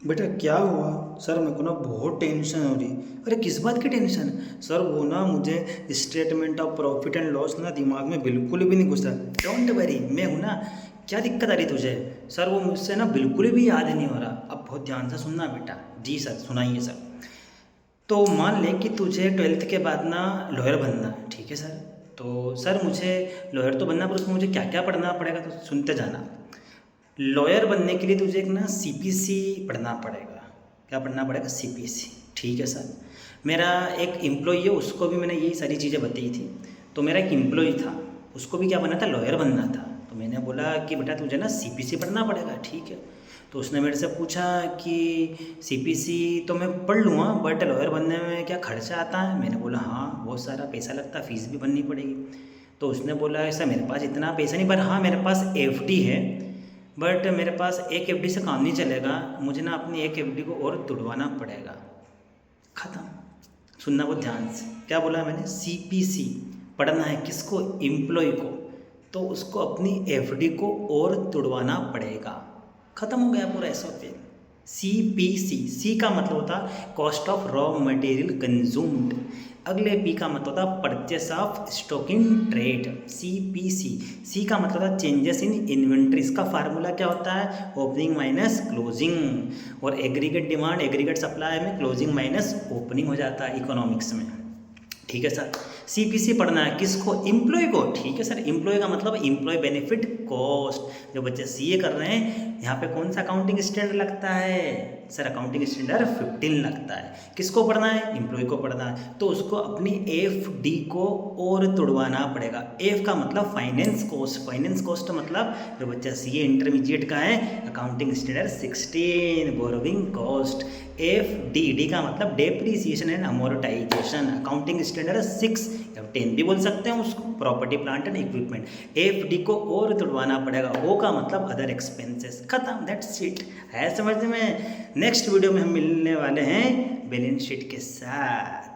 बेटा क्या हुआ? सर मेरे को ना बहुत टेंशन हो रही। अरे किस बात की टेंशन? सर वो ना मुझे statement of profit and loss ना दिमाग में बिल्कुल भी नहीं घुसा। डोंट वरी, मैं हूँ ना। क्या दिक्कत आ रही तुझे? सर वो मुझसे ना बिल्कुल भी याद नहीं हो रहा। अब बहुत ध्यान से सुनना बेटा। जी सर, सुनाइए सर। तो मान ले कि तुझे 12th के बाद ना लॉयर बनना है, ठीक है सर। तो सर मुझे लॉयर तो बनना, पर उसमें मुझे क्या क्या पढ़ना पड़ेगा तो सुनते जाना। लॉयर बनने के लिए तुझे एक ना सीपीसी पढ़ना पड़ेगा। क्या पढ़ना पड़ेगा? सीपीसी। ठीक है सर। मेरा एक एम्प्लॉई है, उसको भी मैंने यही सारी चीज़ें बताई थी। तो मेरा एक एम्प्लॉई था, उसको भी क्या बनना था? लॉयर बनना था। तो मैंने बोला कि बेटा तुझे ना सीपीसी पढ़ना पड़ेगा, ठीक है। तो उसने मेरे से पूछा कि सीपीसी तो मैं पढ़ लूँगा, बट लॉयर बनने में क्या खर्चा आता है? मैंने बोला हाँ, बहुत सारा पैसा लगता है, फीस भी भरनी पड़ेगी। तो उसने बोला ऐसा मेरे पास इतना पैसा नहीं, पर हाँ मेरे पास एफडी है। बट मेरे पास एक एफडी से काम नहीं चलेगा, मुझे ना अपनी एक एफडी को और तुड़वाना पड़ेगा। ख़त्म। सुनना बहुत ध्यान से, क्या बोला मैंने? सीपीसी पढ़ना है किसको? एम्प्लॉय को। तो उसको अपनी एफडी को और तुड़वाना पड़ेगा। ख़त्म हो गया पूरा एसओपी। सी पी सी का मतलब होता cost of raw material consumed. अगले पी का मतलब होता purchase of stock in trade. C का मतलब होता चेंजेस इन इन्वेंट्री। इसका फार्मूला क्या होता है? Opening minus closing. और एग्रीगेट डिमांड एग्रीगेट सप्लाई में क्लोजिंग माइनस ओपनिंग हो जाता है इकोनॉमिक्स में। ठीक है सर। सीपीसी पढ़ना है किसको? एम्प्लॉय को। ठीक है सर। एम्प्लॉय का मतलब एम्प्लॉय बेनिफिट कॉस्ट। जो बच्चे सीए कर रहे हैं, यहाँ पे कौन सा अकाउंटिंग स्टैंडर्ड लगता है? सर अकाउंटिंग स्टैंडर्ड 15 लगता है। किसको पढ़ना है? एम्प्लॉय को पढ़ना है। तो उसको अपनी एफ डी को और तुड़वाना पड़ेगा। एफ का मतलब फाइनेंस कॉस्ट। फाइनेंस कॉस्ट मतलब जो बच्चा सीए इंटरमीडिएट का है, accounting standard 16 borrowing cost. F D का मतलब depreciation and amortisation, accounting standard 6 या 10 भी बोल सकते हैं उसको, property plant and equipment. F D को और तुड़वाना पड़ेगा। ओ का मतलब अदर एक्सपेंसेस। खत्म, दैट्स इट। है समझ में? नेक्स्ट वीडियो में हम मिलने वाले हैं बैलेंस शीट के साथ।